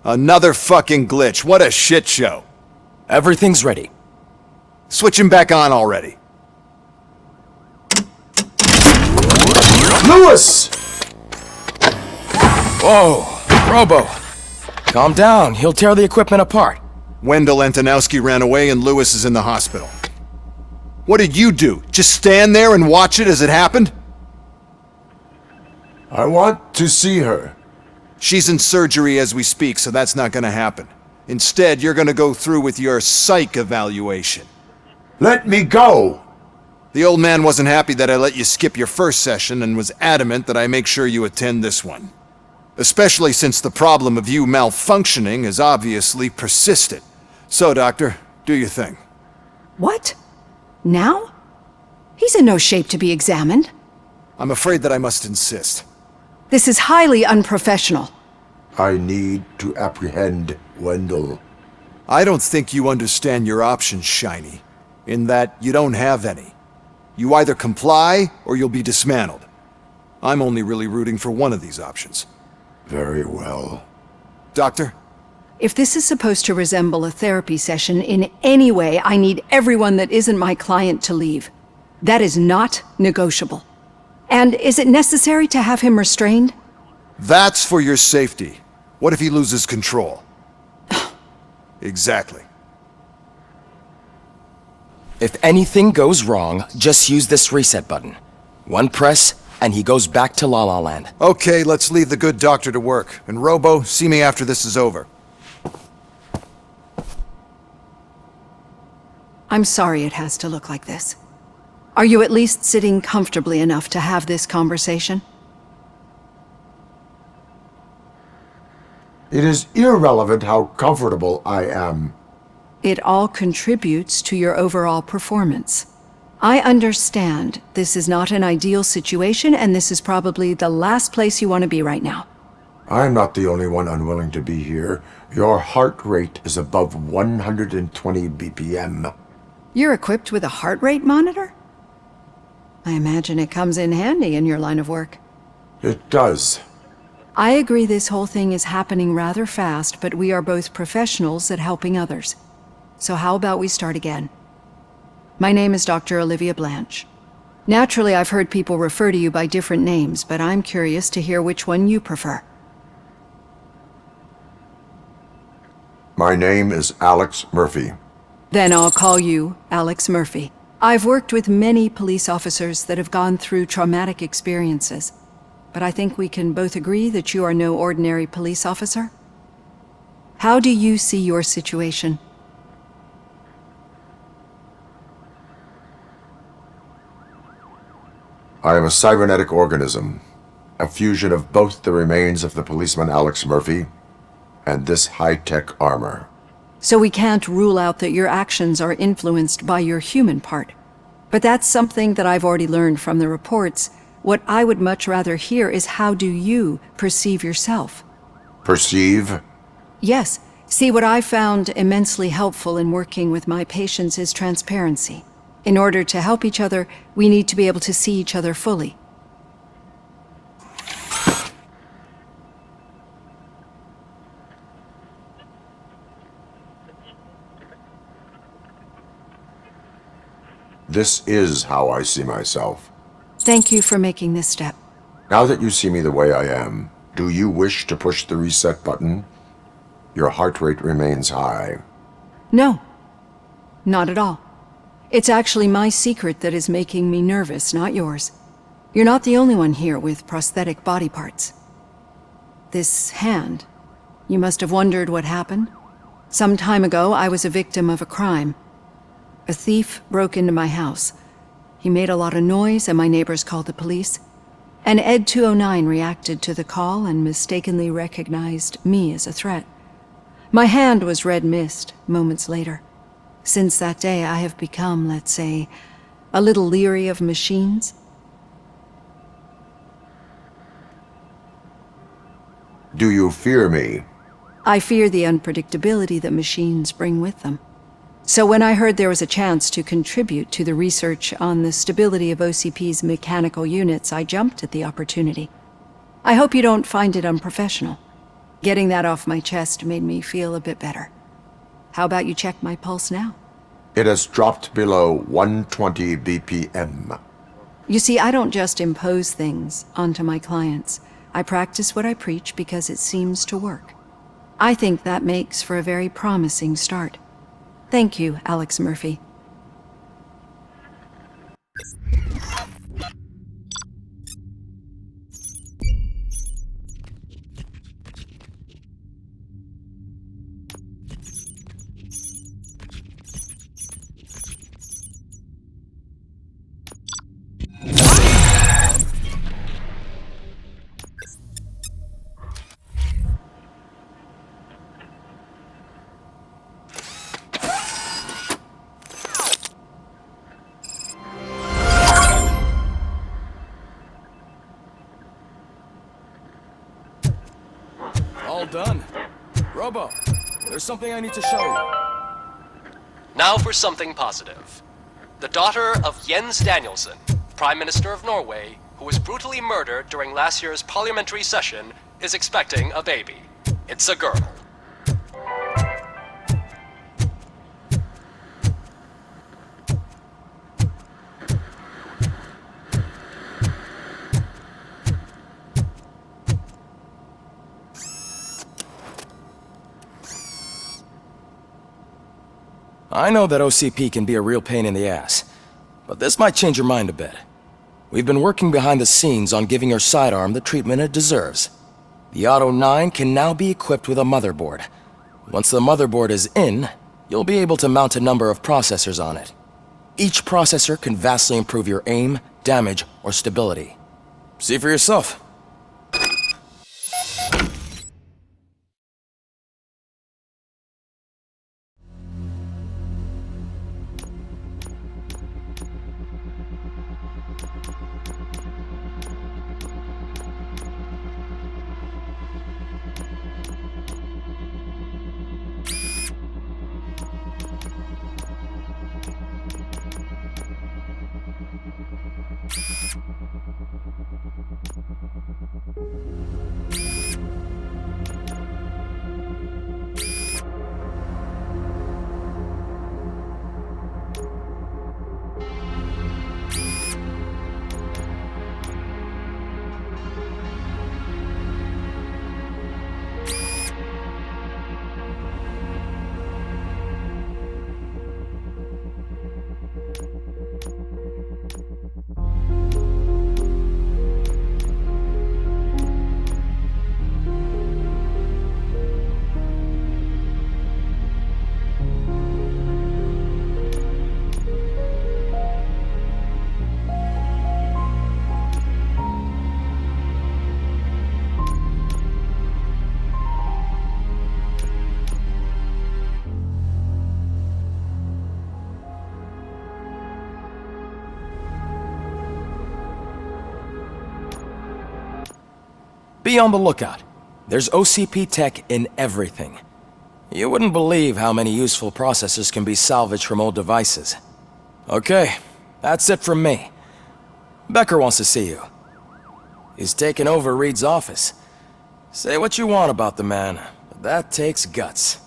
Another fucking glitch. What a shit show. Everything's ready. Switch him back on already. Lewis! Whoa, Robo. Calm down, he'll tear the equipment apart. Wendell Antonowski ran away and Lewis is in the hospital. What did you do? Just stand there and watch it as it happened? I want to see her. She's in surgery as we speak, so that's not gonna happen. Instead, you're gonna go through with your psych evaluation. Let me go! The old man wasn't happy that I let you skip your first session and was adamant that I make sure you attend this one. Especially since the problem of you malfunctioning is obviously persistent. So, Doctor, do your thing. What? Now? He's in no shape to be examined. I'm afraid that I must insist. This is highly unprofessional. I need to apprehend Wendell. I don't think you understand your options, Shiny, in that you don't have any. You either comply or you'll be dismantled. I'm only really rooting for one of these options. Very well. Doctor? If this is supposed to resemble a therapy session in any way, I need everyone that isn't my client to leave. That is not negotiable. And is it necessary to have him restrained? That's for your safety. What if he loses control? Exactly. If anything goes wrong, just use this reset button. One press, and he goes back to La La Land. Okay, let's leave the good doctor to work. And Robo, see me after this is over. I'm sorry it has to look like this. Are you at least sitting comfortably enough to have this conversation? It is irrelevant how comfortable I am. It all contributes to your overall performance. I understand this is not an ideal situation, and this is probably the last place you want to be right now. I'm not the only one unwilling to be here. Your heart rate is above 120 BPM. You're equipped with a heart rate monitor? I imagine it comes in handy in your line of work. It does. I agree this whole thing is happening rather fast, but we are both professionals at helping others. So how about we start again? My name is Dr. Olivia Blanche. Naturally, I've heard people refer to you by different names, but I'm curious to hear which one you prefer. My name is Alex Murphy. Then I'll call you Alex Murphy. I've worked with many police officers that have gone through traumatic experiences, but I think we can both agree that you are no ordinary police officer. How do you see your situation? I am a cybernetic organism, a fusion of both the remains of the policeman Alex Murphy and this high-tech armor. So we can't rule out that your actions are influenced by your human part. But that's something that I've already learned from the reports. What I would much rather hear is how do you perceive yourself? Perceive? Yes. See, what I found immensely helpful in working with my patients is transparency. In order to help each other, we need to be able to see each other fully. This is how I see myself. Thank you for making this step. Now that you see me the way I am, do you wish to push the reset button? Your heart rate remains high. No, not at all. It's actually my secret that is making me nervous, not yours. You're not the only one here with prosthetic body parts. This hand, you must have wondered what happened. Some time ago, I was a victim of a crime. A thief broke into my house. He made a lot of noise and my neighbors called the police. And Ed 209 reacted to the call and mistakenly recognized me as a threat. My hand was red mist moments later. Since that day, I have become, let's say, a little leery of machines. Do you fear me? I fear the unpredictability that machines bring with them. So when I heard there was a chance to contribute to the research on the stability of OCP's mechanical units, I jumped at the opportunity. I hope you don't find it unprofessional. Getting that off my chest made me feel a bit better. How about you check my pulse now? It has dropped below 120 BPM. You see, I don't just impose things onto my clients. I practice what I preach because it seems to work. I think that makes for a very promising start. Thank you, Alex Murphy. All done. Robo, there's something I need to show you. Now for something positive. The daughter of Jens Danielson, Prime Minister of Norway, who was brutally murdered during last year's parliamentary session, is expecting a baby. It's a girl. I know that OCP can be a real pain in the ass, but this might change your mind a bit. We've been working behind the scenes on giving your sidearm the treatment it deserves. The Auto 9 can now be equipped with a motherboard. Once the motherboard is in, you'll be able to mount a number of processors on it. Each processor can vastly improve your aim, damage, or stability. See for yourself. Be on the lookout. There's OCP tech in everything. You wouldn't believe how many useful processors can be salvaged from old devices. Okay, that's it from me. Becker wants to see you. He's taken over Reed's office. Say what you want about the man, but that takes guts.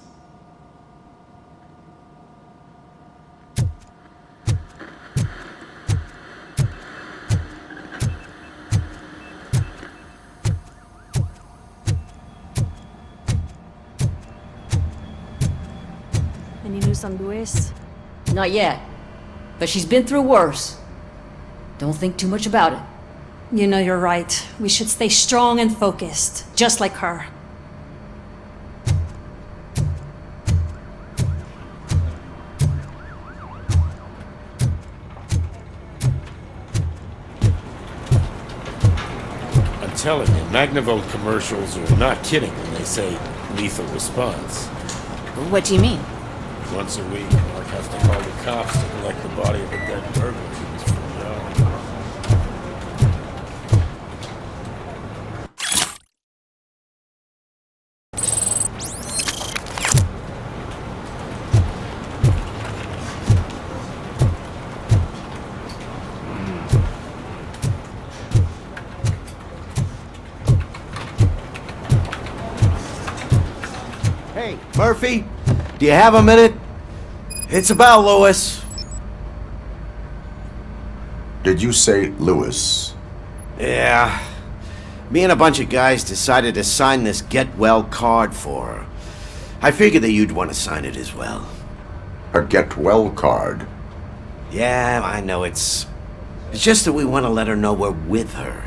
Any news on Luis? Not yet. But she's been through worse. Don't think too much about it. You know you're right. We should stay strong and focused, just like her. I'm telling you, Magnavolt commercials are not kidding when they say lethal response. What do you mean? Once a week, Mark has to call the cops to collect the body of a dead burglar he was from job. Hey, Murphy, do you have a minute? It's about Lewis. Did you say Lewis? Yeah. Me and a bunch of guys decided to sign this get well card for her. I figured that you'd want to sign it as well. A get well card? Yeah, I know it's just that we want to let her know we're with her.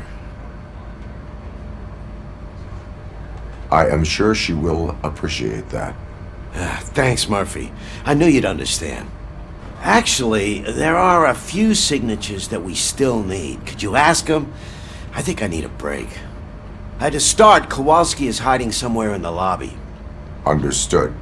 I am sure she will appreciate that. Thanks, Murphy. I knew you'd understand. Actually, there are a few signatures that we still need. Could you ask them? I think I need a break. To start, Kowalski is hiding somewhere in the lobby. Understood.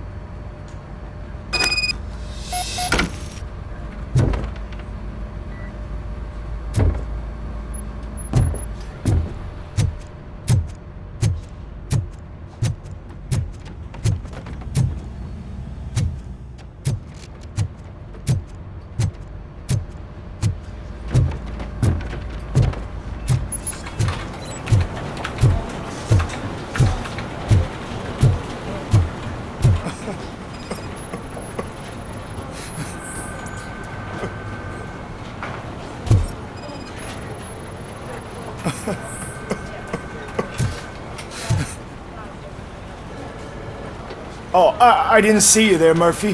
Oh, I didn't see you there, Murphy.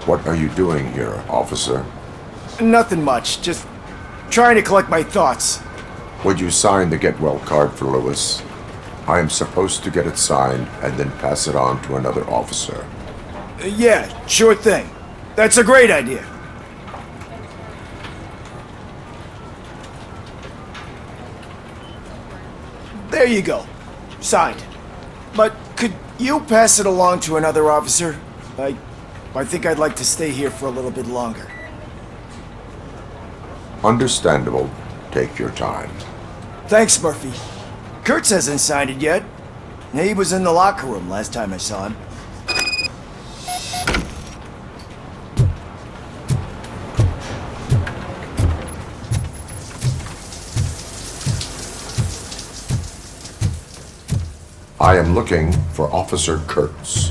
What are you doing here, officer? Nothing much, just trying to collect my thoughts. Would you sign the get well card for Lewis? I am supposed to get it signed and then pass it on to another officer. Yeah, sure thing. That's a great idea. There you go. Signed. But could you pass it along to another officer? I think I'd like to stay here for a little bit longer. Understandable. Take your time. Thanks, Murphy. Kurtz hasn't signed it yet. He was in the locker room last time I saw him. I am looking for Officer Kurtz.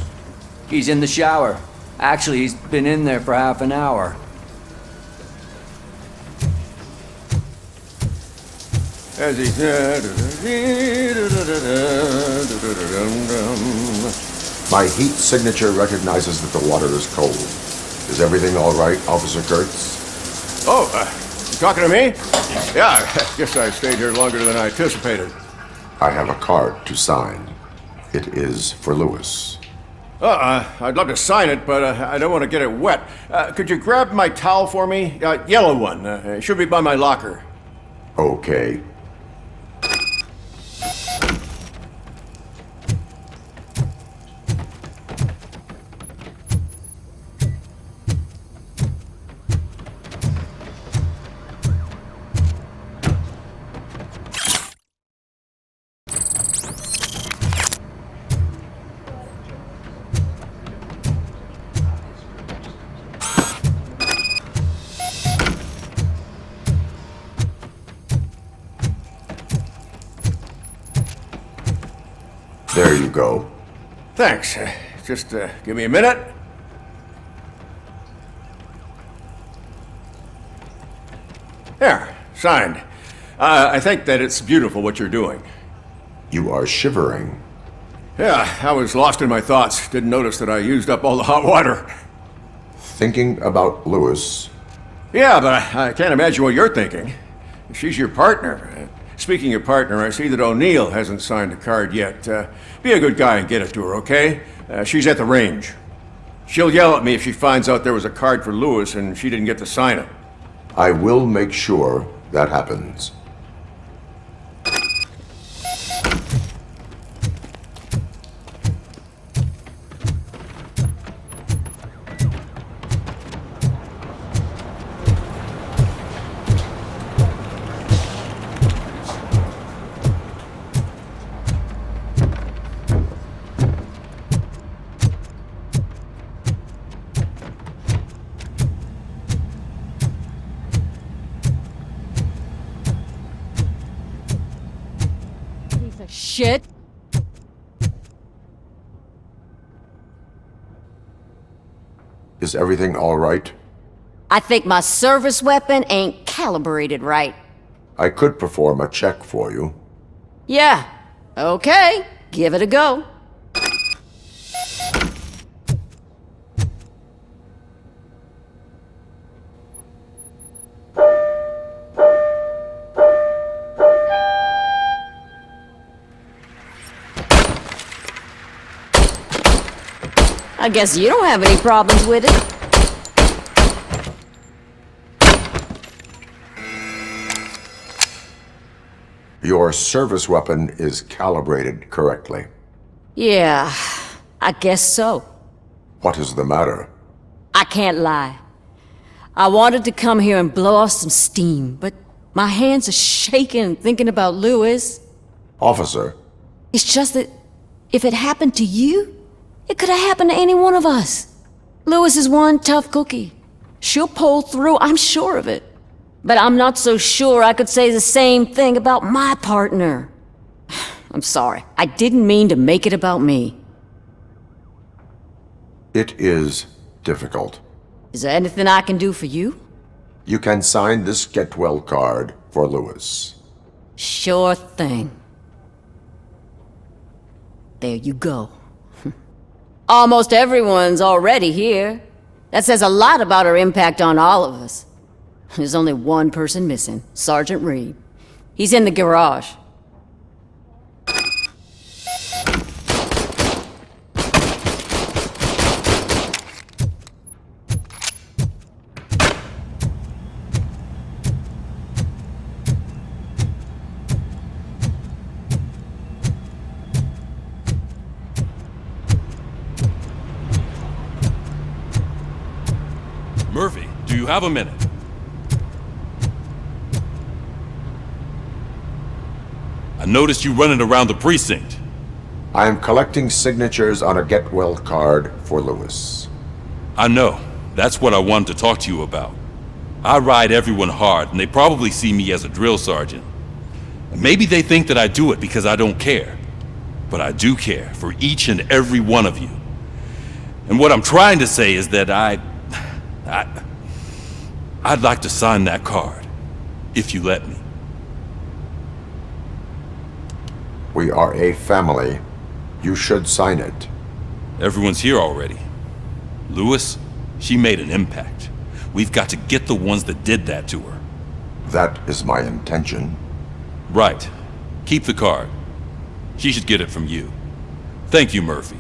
He's in the shower. Actually, he's been in there for half an hour. As he said. My heat signature recognizes that the water is cold. Is everything all right, Officer Kurtz? Oh, you talking to me? Yeah, I guess I stayed here longer than I anticipated. I have a card to sign. It is for Lewis. I'd love to sign it, but I don't want to get it wet. Could you grab my towel for me? Yellow one. It should be by my locker. Okay. There you go. Thanks. Just give me a minute. There, signed. I think that it's beautiful what you're doing. You are shivering. Yeah, I was lost in my thoughts. Didn't notice that I used up all the hot water. Thinking about Lewis. Yeah, but I can't imagine what you're thinking. She's your partner. Speaking of partner, I see that O'Neill hasn't signed a card yet. Be a good guy and get it to her, okay? She's at the range. She'll yell at me if she finds out there was a card for Lewis and she didn't get to sign it. I will make sure that happens. Shit. Is everything all right? I think my service weapon ain't calibrated right. I could perform a check for you. Yeah, okay, give it a go. I guess you don't have any problems with it. Your service weapon is calibrated correctly. Yeah, I guess so. What is the matter? I can't lie. I wanted to come here and blow off some steam, but my hands are shaking thinking about Lewis. Officer, It's just that if it happened to you, it could have happened to any one of us. Lewis is one tough cookie. She'll pull through, I'm sure of it. But I'm not so sure I could say the same thing about my partner. I'm sorry. I didn't mean to make it about me. it is difficult. Is there anything I can do for you? You can sign this get well card for Lewis. Sure thing. There you go. Almost everyone's already here. That says a lot about her impact on all of us. There's only one person missing, Sergeant Reed. He's in the garage. Murphy, do you have a minute? I noticed you running around the precinct. I am collecting signatures on a get well card for Lewis. I know. That's what I wanted to talk to you about. I ride everyone hard, and they probably see me as a drill sergeant. Maybe they think that I do it because I don't care. But I do care for each and every one of you. And what I'm trying to say is that I'd like to sign that card, if you let me. We are a family. You should sign it. Everyone's here already. Lewis, she made an impact. We've got to get the ones that did that to her. That is my intention. Right. Keep the card. She should get it from you. Thank you, Murphy.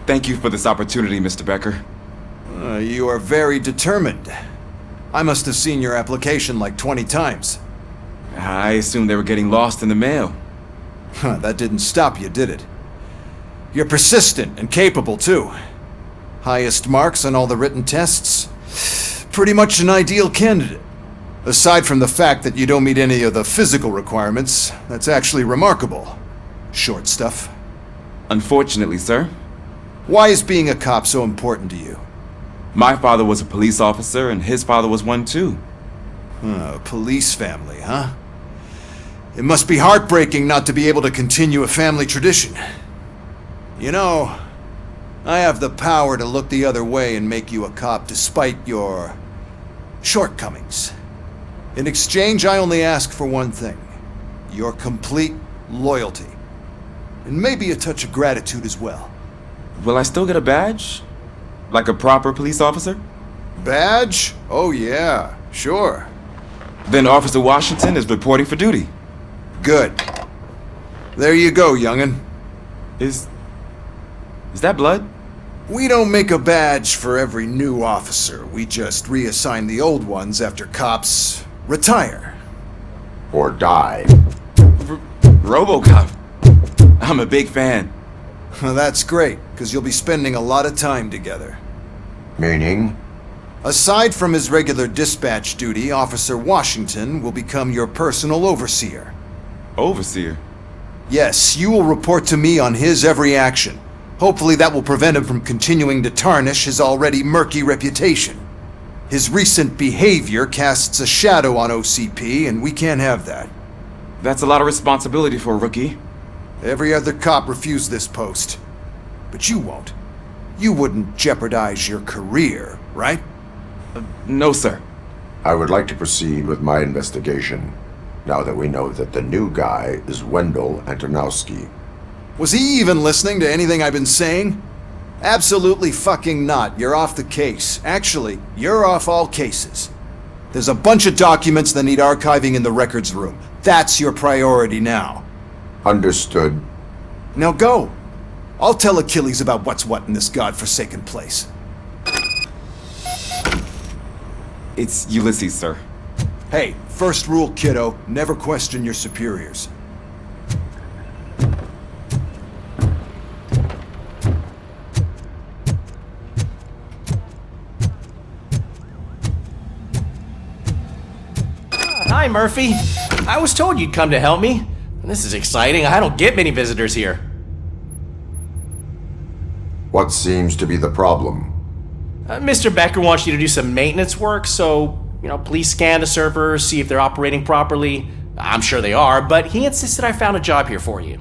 Thank you for this opportunity, Mr. Becker. You are very determined. I must have seen your application like 20 times. I assumed they were getting lost in the mail. That didn't stop you, did it? You're persistent and capable, too. Highest marks on all the written tests. Pretty much an ideal candidate. Aside from the fact that you don't meet any of the physical requirements, that's actually remarkable. Short stuff. Unfortunately, sir. Why is being a cop so important to you? My father was a police officer, and his father was one too. A police family, huh? It must be heartbreaking not to be able to continue a family tradition. You know, I have the power to look the other way and make you a cop despite your shortcomings. In exchange, I only ask for one thing. Your complete loyalty. And maybe a touch of gratitude as well. Will I still get a badge? Like a proper police officer? Badge? Oh yeah, sure. Then Officer Washington is reporting for duty. Good. There you go, young'un. Is that blood? We don't make a badge for every new officer. We just reassign the old ones after cops retire. Or die. RoboCop. I'm a big fan. Well, that's great, because you'll be spending a lot of time together. Meaning? Aside from his regular dispatch duty, Officer Washington will become your personal overseer. Overseer? Yes, you will report to me on his every action. Hopefully that will prevent him from continuing to tarnish his already murky reputation. His recent behavior casts a shadow on OCP, and we can't have that. That's a lot of responsibility for a rookie. Every other cop refused this post. But you won't. You wouldn't jeopardize your career, right? No, sir. I would like to proceed with my investigation, now that we know that the new guy is Wendell Antonowski. Was he even listening to anything I've been saying? Absolutely fucking not. You're off the case. Actually, you're off all cases. There's a bunch of documents that need archiving in the records room. That's your priority now. Understood. Now go. I'll tell Achilles about what's what in this godforsaken place. It's Ulysses, sir. Hey, first rule, kiddo, never question your superiors. Hi, Murphy. I was told you'd come to help me. This is exciting. I don't get many visitors here. What seems to be the problem? Mr. Becker wants you to do some maintenance work, so, please scan the servers, see if they're operating properly. I'm sure they are, but he insisted I found a job here for you.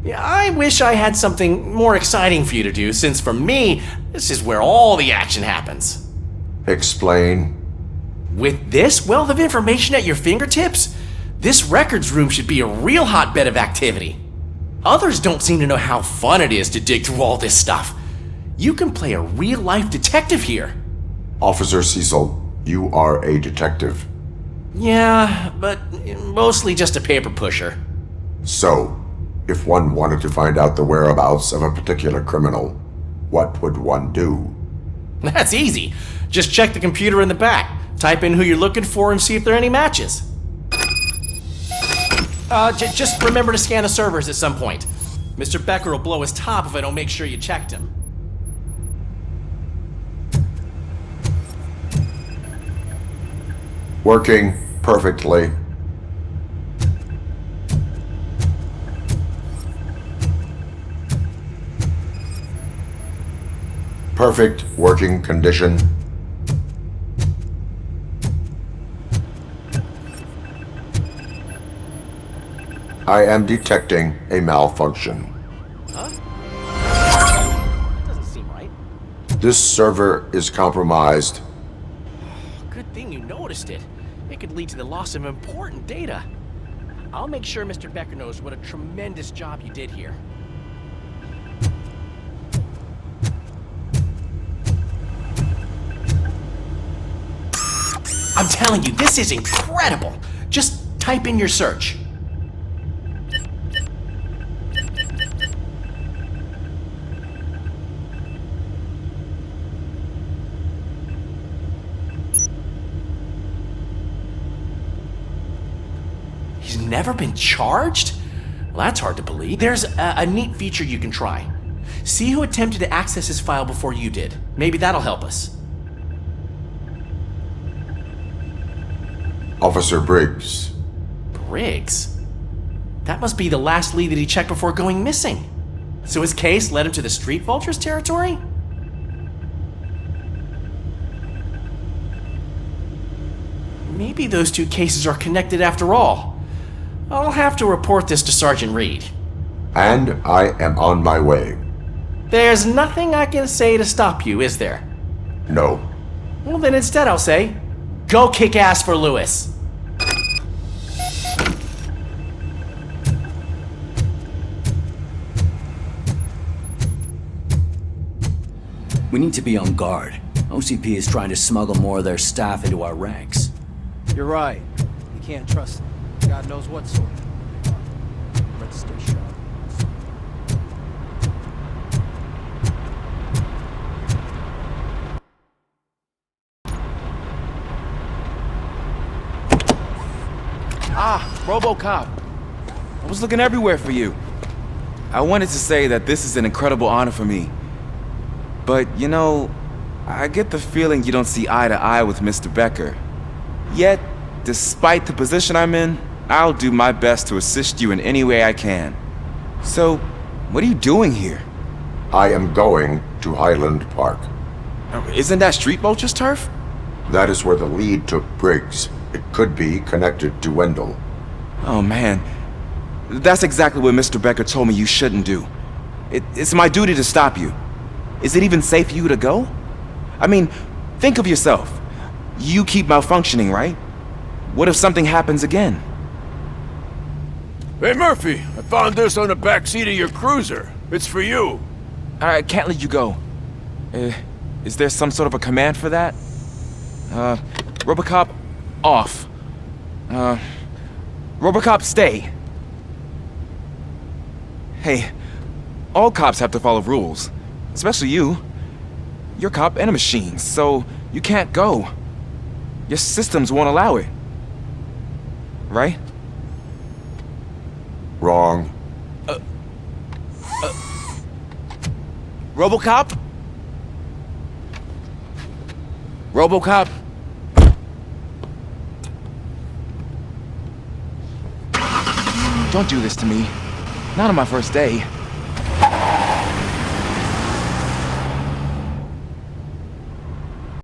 Yeah, I wish I had something more exciting for you to do, since for me, this is where all the action happens. Explain. With this wealth of information at your fingertips, this records room should be a real hotbed of activity. Others don't seem to know how fun it is to dig through all this stuff. You can play a real-life detective here. Officer Cecil, you are a detective. Yeah, but mostly just a paper pusher. So, if one wanted to find out the whereabouts of a particular criminal, what would one do? That's easy. Just check the computer in the back. Type in who you're looking for and see if there are any matches. Just remember to scan the servers at some point. Mr. Becker will blow his top if I don't make sure you checked him. Working perfectly. Perfect working condition. I am detecting a malfunction. Huh? Doesn't seem right. This server is compromised. Good thing you noticed it. It could lead to the loss of important data. I'll make sure Mr. Becker knows what a tremendous job you did here. I'm telling you, this is incredible! Just type in your search. He's never been charged? Well, that's hard to believe. There's a neat feature you can try. See who attempted to access his file before you did. Maybe that'll help us. Officer Briggs. Briggs? That must be the last lead that he checked before going missing. So his case led him to the Street Vultures territory? Maybe those two cases are connected after all. I'll have to report this to Sergeant Reed. And I am on my way. There's nothing I can say to stop you, is there? No. Well, then instead I'll say, go kick ass for Lewis. We need to be on guard. OCP is trying to smuggle more of their staff into our ranks. You're right. You can't trust them. God knows what sort. Let's stay sharp. Ah, RoboCop. I was looking everywhere for you. I wanted to say that this is an incredible honor for me. But, I get the feeling you don't see eye to eye with Mr. Becker. Yet, despite the position I'm in, I'll do my best to assist you in any way I can. So, what are you doing here? I am going to Highland Park. Isn't that Street Vulture's turf? That is where the lead took Briggs. It could be connected to Wendell. Oh man, that's exactly what Mr. Becker told me you shouldn't do. It's my duty to stop you. Is it even safe for you to go? I mean, think of yourself. You keep malfunctioning, right? What if something happens again? Hey, Murphy, I found this on the back seat of your cruiser. It's for you. I can't let you go. Is there some sort of a command for that? RoboCop, off. RoboCop, stay. Hey, all cops have to follow rules. Especially you. You're a cop and a machine, so you can't go. Your systems won't allow it. Right? Wrong. RoboCop? RoboCop? Don't do this to me. Not on my first day.